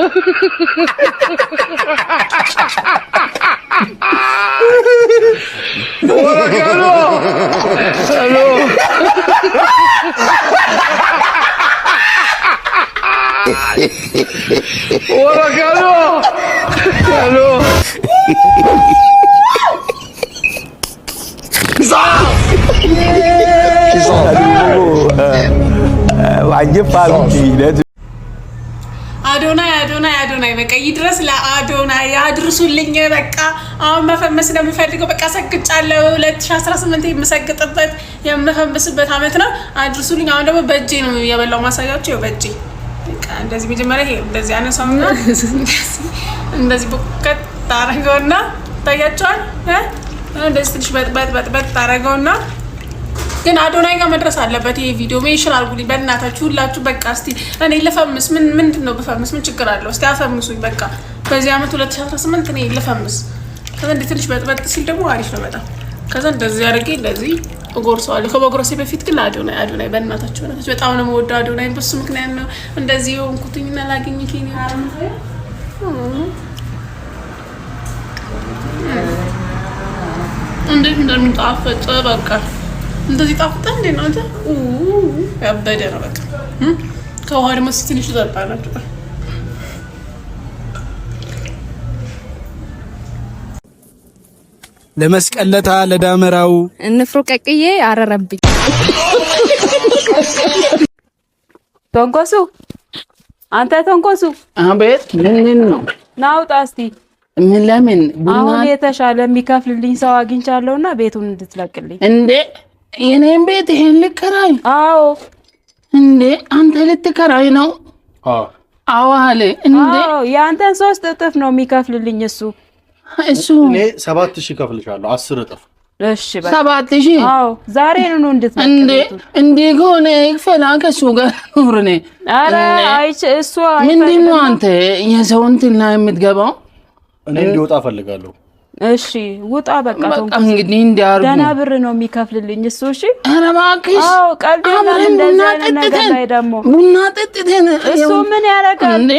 Ora caro. Allo. Ora caro. Allo. wajib pagi dah አዶናይ በቃ ይድረስ ለአዶናይ ያድርሱልኝ በቃ አሁን መፈመስ ነው የምፈልገው በቃ ሰግጫለሁ 2018 የምሰግጥበት የምፈምስበት አመት ነው አድርሱልኝ አሁን ደግሞ በእጄ ነው የበላው ማሳያችሁ በእጄ በቃ እንደዚህ መጀመሪያ ይሄ እንደዚህ አነሳውና እንደዚህ በቀጥ ታረገውና ታያቻል እንደዚህ ትንሽ በጥ ታረገውና ግን አዶናይ ጋር መድረስ አለበት ይሄ ቪዲዮ ሜንሽን አድርጉልኝ በእናታችሁ ሁላችሁ በቃ እስቲ እኔ ልፈምስ ምንድነው በፈምስ ምን ችግር አለው እስቲ አፈምሱኝ በቃ በዚህ አመት 2018 እኔ ልፈምስ ከዛ እንደ ትንሽ በጥ ሲል ደግሞ አሪፍ ነው በጣም ከዛ እንደዚህ አድርጌ እንደዚህ እጎርሰዋለሁ ከመጎረሴ በፊት ግን አዶናይ በእናታችሁ በጣም ነው የምወደው አዶናይ በሱ ምክንያት ነው እንደዚህ ሆንኩኝና ላገኝኝ እንዴት እንደሚጣፍጥ በቃ እንደዚህ ጣፍጣ እንዴ ነው አንተ ያበደ ነው በቃ ከውሃ ደግሞ ትንሽ ዘርጣላችሁ ለመስቀለታ ለዳመራው እንፍሮ ቀቅዬ አረረብኝ ተንኮሱ አንተ ተንኮሱ አቤት ምን ነው ናውጣ እስቲ ምን ለምን አሁን የተሻለ የሚከፍልልኝ ሰው አግኝቻለሁና ቤቱን እንድትለቅልኝ እንዴ የኔን ቤት ይሄን ልከራይ አዎ እንዴ አንተ ልትከራይ ነው አዎ አለ እንዴ አዎ ያንተን 3 እጥፍ ነው የሚከፍልልኝ እሱ እኔ 7000 ከፍልሻለሁ 10 እጥፍ እሺ በቃ 7000 አዎ ዛሬ ነው እንዴ ጎነ ይፈላ ከሱ ጋር ኑርኔ አረ አይች እሱ ምንድነው አንተ የሰውን ትልና የምትገባው እኔ እንዲወጣ ፈልጋለሁ እሺ ውጣ በቃ እንግዲህ እንዲያርጉ ደህና ብር ነው የሚከፍልልኝ እሱ እሺ ኧረ እባክሽ አዎ ቀልደኛ እንደዛ ነገር ላይ ደግሞ ቡና ጠጥተን እሱ ምን ያረጋል እንዴ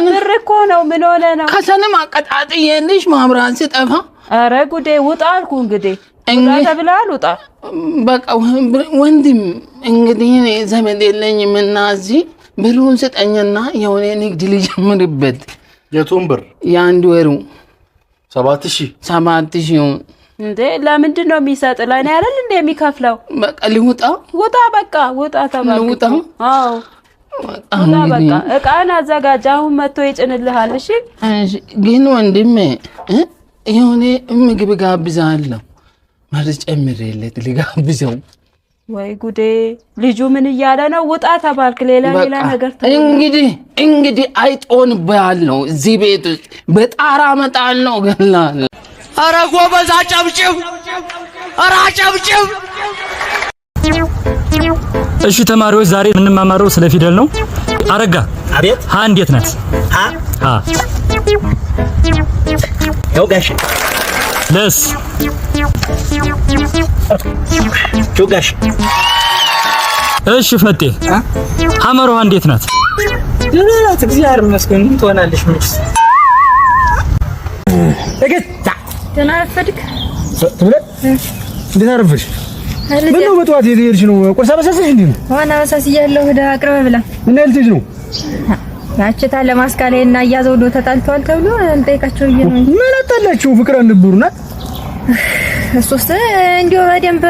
ብር እኮ ነው ምን ሆነ ነው ከሰንም አቀጣጥየልሽ ማብራት ሲጠፋ ኧረ ጉዴ ውጣ አልኩ እንግዲህ ውጣ ተብለሃል ውጣ በቃ ወንድም እንግዲህ እኔ ዘመድ የለኝም እና እዚህ ብሩን ስጠኝና የሆነ ንግድ ልጀምርበት የቱን ብር የአንድ ወሩ 7000 እንዴ ለምንድን ነው የሚሰጥ ለኔ አይደል እንዴ የሚከፍለው በቃ ልውጣ በቃ ውጣ ተባልኩ ልውጣ አዎ ውጣ በቃ እቃን አዘጋጅ አሁን መጥቶ ይጭንልሃል እሺ ግን ወንድሜ የሆነ ምግብ ጋብዛለሁ ማለት ጨምሬለት ልጋብዘው ወይ ጉዴ ልጁ ምን እያለ ነው ውጣ ተባልክ ሌላ ነገር እንግዲህ አይጦን ባለው እዚህ ቤት በጣራ መጣል ነው ገላል ኧረ ጎበዝ አጨብጭብ ኧረ አጨብጭብ እሺ ተማሪዎች ዛሬ የምንማማረው ስለ ፊደል ነው አረጋ አቤት ሀ እንዴት ናት ሀ ዮጋሽ ለስ ዮጋሽ እሺ ፈጤ ሐመሯ እንዴት ናት ደህናት እግዚአብሔር ይመስገን ትሆናለሽ ምንስ እገታ ተናፈድክ እንዴት አረፈሽ ምን ነው በጠዋት የሄድሽ ነው ቁርስ አበሳሰሽ እንዴ ዋና አበሳስ ይያለው ወደ አቅርበ ብላ ምን ልትሄጂ ነው ያችታ ለማስካለይና ያዘው ዶ ተጣልቷል ተብሎ እንጠይቃቸው ይየው ምን አጣላችሁ ፍቅር አንብሩና እሱስ እንዲው በደንብ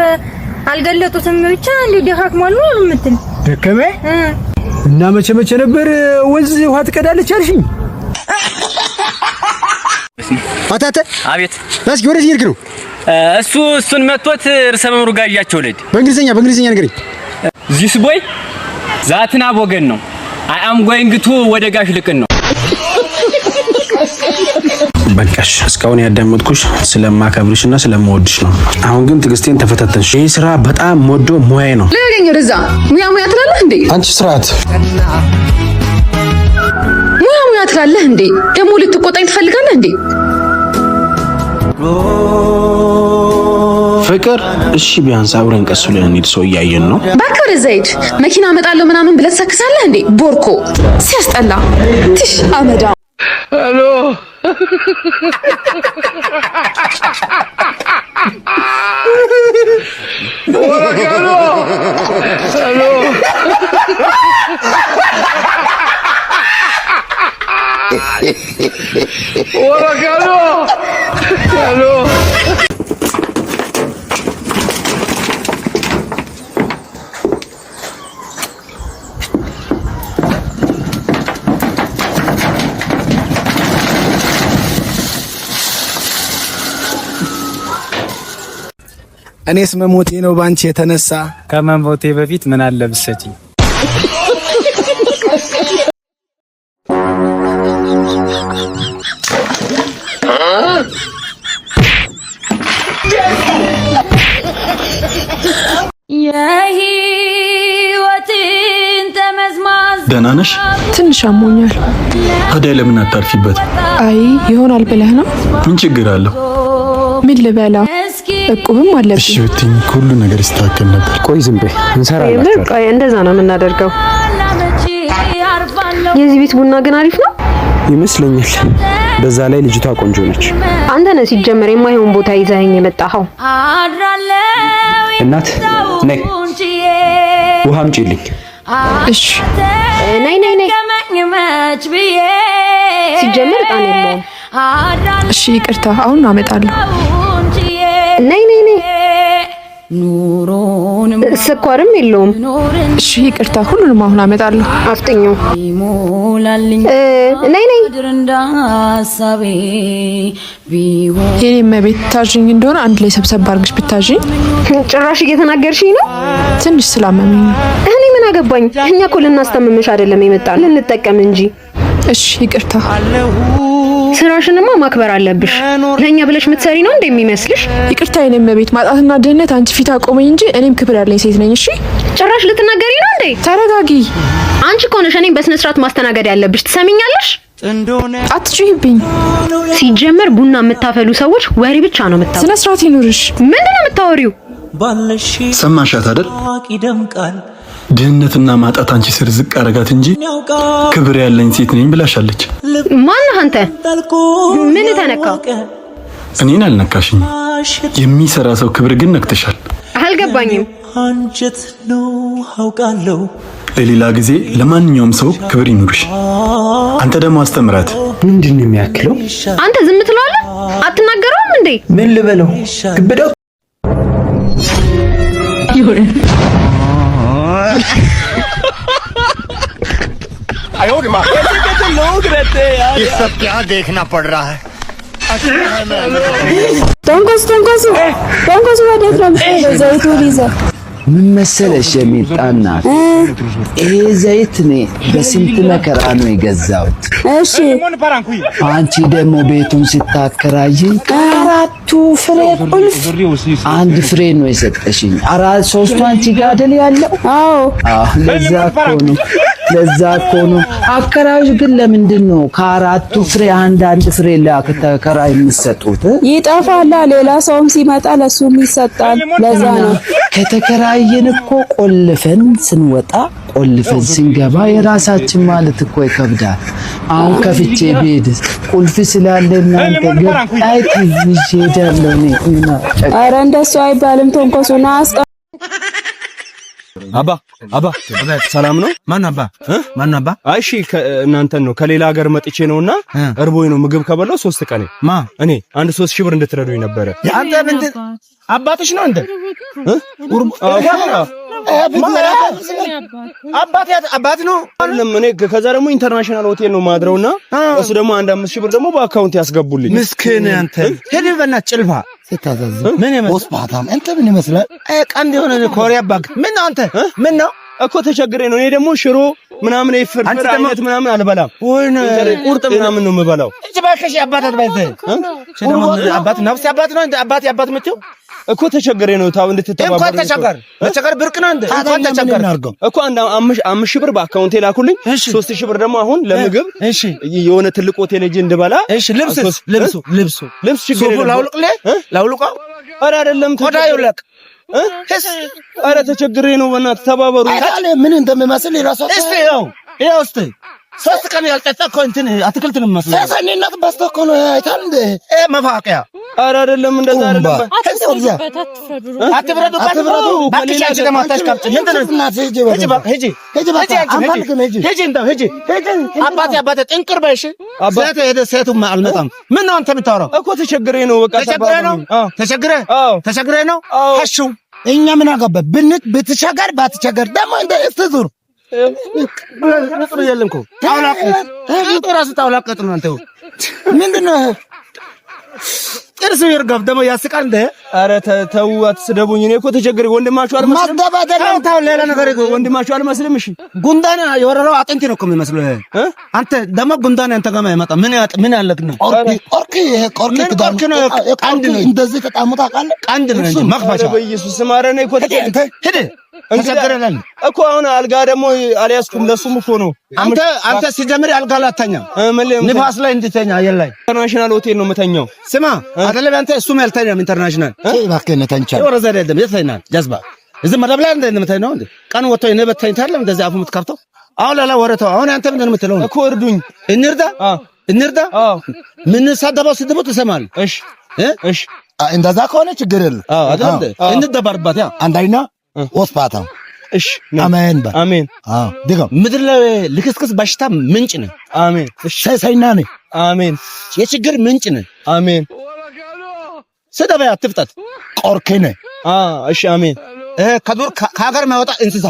አልገለጡትም ብቻ እንዲው ደካክሟል ነው የምትል ደከመ እና መቼ ነበር ወንዝ ውሃ ትቀዳለች አልሽኝ አታተ አቤት እስኪ ወደ ሲርክ ነው እሱን መጥቶት እርሰ መምሩ ጋር ያያቸው ለድ በእንግሊዘኛ ንገረኝ ዚስ ቦይ ዛትና ወገን ነው አይ አም ጎይንግ ቱ ወደ ጋሽ ልቅን ነው በቃሽ እስካሁን ያዳመጥኩሽ ስለማከብርሽና ስለምወድሽ ነው አሁን ግን ትግስቴን ተፈታተንሽ ይሄ ስራ በጣም ሞዶ ሙያዬ ነው ለገኝ ወደዛ ሙያ ትላለህ እንዴ አንቺ ስርዓት ሙያ ትላለህ እንዴ ደሞ ልትቆጣኝ ትፈልጋለህ እንዴ ፍቅር እሺ ቢያንስ አብረን ቀስ ብለን እንሂድ ሰው እያየን ነው እባክህ ወደዛ ሂድ መኪና አመጣለሁ ምናምን ብለህ ትሰክሳለህ እንዴ ቦርኮ ሲያስጠላ ትሽ አመዳ ሄሎ ወራካሎ ሄሎ ወራካሎ ሄሎ እኔስ መሞቴ ነው ባንቺ የተነሳ ከመሞቴ በፊት ምን አለ ብትሰጪኝ የህይወትን ተመዝማዝ ደህና ነሽ ትንሽ አሞኛል ታዲያ ለምን አታርፊበት አይ ይሆናል ብለህ ነው ምን ችግር አለው ምን ልበላ እቁብም አለብኝ እሺ ብትኝ ሁሉ ነገር ይስተካከል ነበር ቆይ ዝም በይ እንሰራለን ቆይ እንደዛ ነው የምናደርገው የዚህ ቤት ቡና ግን አሪፍ ነው ይመስለኛል በዛ ላይ ልጅቷ ቆንጆ ነች አንተ ነህ ሲጀመር የማይሆን ቦታ ይዘኸኝ የመጣኸው እናት ነይ ውሃ አምጪልኝ እሺ ነይ ሲጀመር ጣን የለውም እሺ ይቅርታ አሁን አመጣለሁ ነይ ኑሮንም ስኳርም የለውም እሺ ይቅርታ ሁሉንም አሁን አመጣለሁ አፍጥኛው ይሞላልኝ ነይ የኔ መቤት ታዥኝ እንደሆነ አንድ ላይ ሰብሰብ አድርግሽ ብታዥኝ ጭራሽ እየተናገርሽኝ ነው ትንሽ ስላመመኝ ነው እኔ ምን አገባኝ እኛ እኮ ልናስተምምሽ አይደለም የመጣን ልንጠቀም እንጂ እሺ ይቅርታ ስራሽንማ ማክበር አለብሽ ለኛ ብለሽ ምትሰሪ ነው እንደሚመስልሽ ይቅርታ የኔ መቤት ማጣትና ድህነት አንቺ ፊት አቆመኝ እንጂ እኔም ክብር ያለኝ ሴት ነኝ እሺ ጭራሽ ልትናገሪ ነው እንዴ ተረጋጊ አንቺ እኮ ነሽ እኔም በስነ ስርዓት ማስተናገድ ያለብሽ ትሰሚኛለሽ አትጩሂብኝ ሲጀመር ቡና የምታፈሉ ሰዎች ወሬ ብቻ ነው የምታወሩ ስነ ስርዓት ይኑርሽ ምንድነው የምታወሪው ሰማሻት አይደል ድህነትና ማጣት አንቺ ስር ዝቅ አረጋት እንጂ ክብር ያለኝ ሴት ነኝ ብላሻለች ማን አንተ ምን ተነካ እኔን አልነካሽኝ የሚሰራ ሰው ክብር ግን ነክተሻል አልገባኝም አንጀት ነው አውቃለሁ ለሌላ ጊዜ ለማንኛውም ሰው ክብር ይኑርሽ አንተ ደግሞ አስተምራት ምንድነው የሚያክለው አንተ ዝም ትላለህ አትናገረውም እንዴ ምን ልበለው ግብዳው ይሁን आयो रे मां कैसे लोग रहते हैं यार ये सब क्या देखना पड़ रहा है टंकोस ወዴት ነው ዘይቱ ሊዛ ምን መሰለሽ የሚጣና ይሄ ዘይት ነው በስንት መከራ ነው የገዛሁት እሺ አንቺ ደግሞ ቤቱን ስታከራይ አራቱ ፍሬ ቁልፍ አንድ ፍሬ ነው የሰጠሽኝ አራት ሶስቱ አንቺ ጋር አይደል ያለው አዎ ለዛ እኮ ነው አከራዮች ግን ለምንድን ነው ከአራቱ ፍሬ አንድ ፍሬ ለተከራይ የሚሰጡት ይጠፋላ ሌላ ሰውም ሲመጣ ለሱም ይሰጣል ለዛ ነው ከተከራየን እኮ ቆልፈን ስንወጣ ቆልፈን ስንገባ የራሳችን ማለት እኮ ይከብዳል አሁን ከፍቼ ቤት ቁልፍ ስላለና አንተ ግን አይትይዤ ሄዳለሁ እኔ ኧረ እንደሱ አይባልም ተንኮሱና አባ ሰላም ነው ማን አባ አይ እሺ እናንተን ነው ከሌላ ሀገር መጥቼ ነውና እርቦኝ ነው ምግብ ከበላው 3 ቀን እኔ አንድ 3000 ብር እንድትረዱኝ ነበር አንተ ምንድን አባትሽ ነው እንዴ አባት ነው እኔ ከዛ ደግሞ ኢንተርናሽናል ሆቴል ነው ማድረውና እሱ ደግሞ አንድ 5000 ብር ደግሞ በአካውንት ያስገቡልኝ ምስኪን አንተ ሄድ በእናትህ ጭልፋ ስታዘዝ ምን ወስባታም አንተ ምን ይመስላል ቀንድ የሆነ ኮሪያ ባግ ምን አንተ ምን ነው እኮ ተቸግሬ ነው እኔ ደግሞ ሽሮ ምናምን ፍርፍር አይነት ምናምን አልበላም ወይኔ ቁርጥ ምናምን ነው የምበላው እቺ ባከሽ አባታት ባይዘ አባት ነፍስ አባት ነው አባት መጥቶ እኮ ተቸግሬ ነው ታው እንድትተባበሩ ተቸገር ብርቅ ነው እንዴ ተቸገር እኮ አንድ 5000 ብር በአካውንቴ ላኩልኝ 3000 ብር ደግሞ አሁን ለምግብ እሺ የሆነ ትልቅ ሆቴል ሄጄ እንድበላ እሺ ልብሱ ችግር የለም ላውልቀው ኧረ አይደለም ቆዳ ይውለቅ። ኧረ ተቸግሬ ነው በእናትህ ተባበሩ። ምን እንደምመስል ይራሱ እስቲ ይኸው እስቲ 3 ቀን ያልጠጣ እኮ እንትን አትክልት ነው የሚመስለው። ሰሰኔነት በስቶ እኮ ነው አይታል እንደ መፋቂያ። ኧረ አይደለም እንደዛ አይደለም። አትፍረዱ። ባክሽ አንቺ ደግሞ አታሽቃብጪ። ምንድን ነው አባቴ ጥንቅር በይ። እሺ ሴቱም አልመጣም። ምን ነው አንተ የምታወራው? እኮ ተቸግሬ ነው በቃ ተቸግሬ ነው ሀሹ እኛ ምን አገባህ? ብትቸገር ባትቸገር ደግሞ እንደ እስትዙር ያለንኩ ታውላቀጥ ነው። አንተ ምንድነው ጥርስ ይርጋፍ ደግሞ ያስቃል እንደ ኧረ ተው አትስደቡኝ። እኔ እኮ ተቸግሬ ወንድማችሁ አልመስልም። ማስተባደር ሌላ ነገር ወንድማችሁ አልመስልም። እሺ ጉንዳን የወረረው አጥንት ነው እኮ የሚመስለው። አንተ ደግሞ ጉንዳን አንተ ጋር አይመጣ ምን ያለክ ነው? ቆርቂ ነው። ቀንድ ነው እንደዚህ ተጣሙታ ቃል ቀንድ ነው እንጂ መክፋቻ በኢየሱስ ማረነ እኮ ሄደ እንሰገረናል እኮ አሁን አልጋ ደግሞ አልያዝኩም። ለሱም እኮ ነው አንተ ሲጀምር አልጋ ላተኛ ንፋስ ላይ እንድተኛ የላይ ኢንተርናሽናል ሆቴል ነው የምተኛው። ስማ አይደለም አንተ እሱም ያልተኛም ኢንተርናሽናል እባክህ ነተንቻ ወረዘ አይደለም የተኛል ጀዝባ እዚህ መደብ ላይ እንደምተኛው እንዴ ቀን ወጥቶ እኔ በተኝታለ እንደዚህ አፉ የምትከፍተው አሁን ላላ ወረተው አሁን አንተ ምንድን ነው የምትለው እኮ እርዱኝ እንርዳ ምን ሳደባው ስድቡ ትሰማለህ? እሺ እንደዛ ከሆነ ችግር የለም አይደል እንደባርባት ያ አንዳይና ወስፓታ እሺ አሜን አሜን ድጋም ምድር ላይ ልክስክስ በሽታ ምንጭ ነው። አሜን ሰይና ነው። አሜን የችግር ምንጭ ነው። አሜን ሰደበያ አትፍጠት ቆርኬ ነው። እሺ አሜን ከዱር ከሀገር ማይወጣ እንስሳ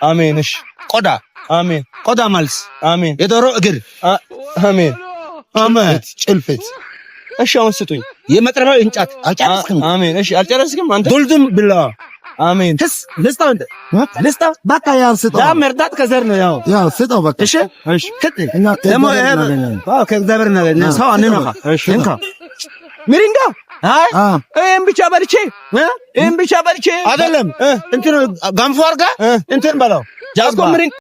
አሜን እሺ ቆዳ አሜን ቆዳ ማልስ አሜን የዶሮ እግር አሜን አመት ጭልፍት እሺ አሁን ስጡኝ የመጥረቢያው እንጨት አልጨረስክም? አሜን እሺ አልጨረስክም? አንተ ዱልዱም ብላ አሜን ልስጣው እንደ ልስጣው በቃ ያን ስጣው። ያ መርዳት ከዘር ነው። ያው ስጣው በቃ እሺ እኛ ደግሞ ከእግዚአብሔር ነው ሰው አንነካ። እሺ እንካ ሚሪንዳ ይሄን ብቻ በልቼ አይደለም እንትን ጋንፎ አድርጋ እንትን በላው ጃዝባ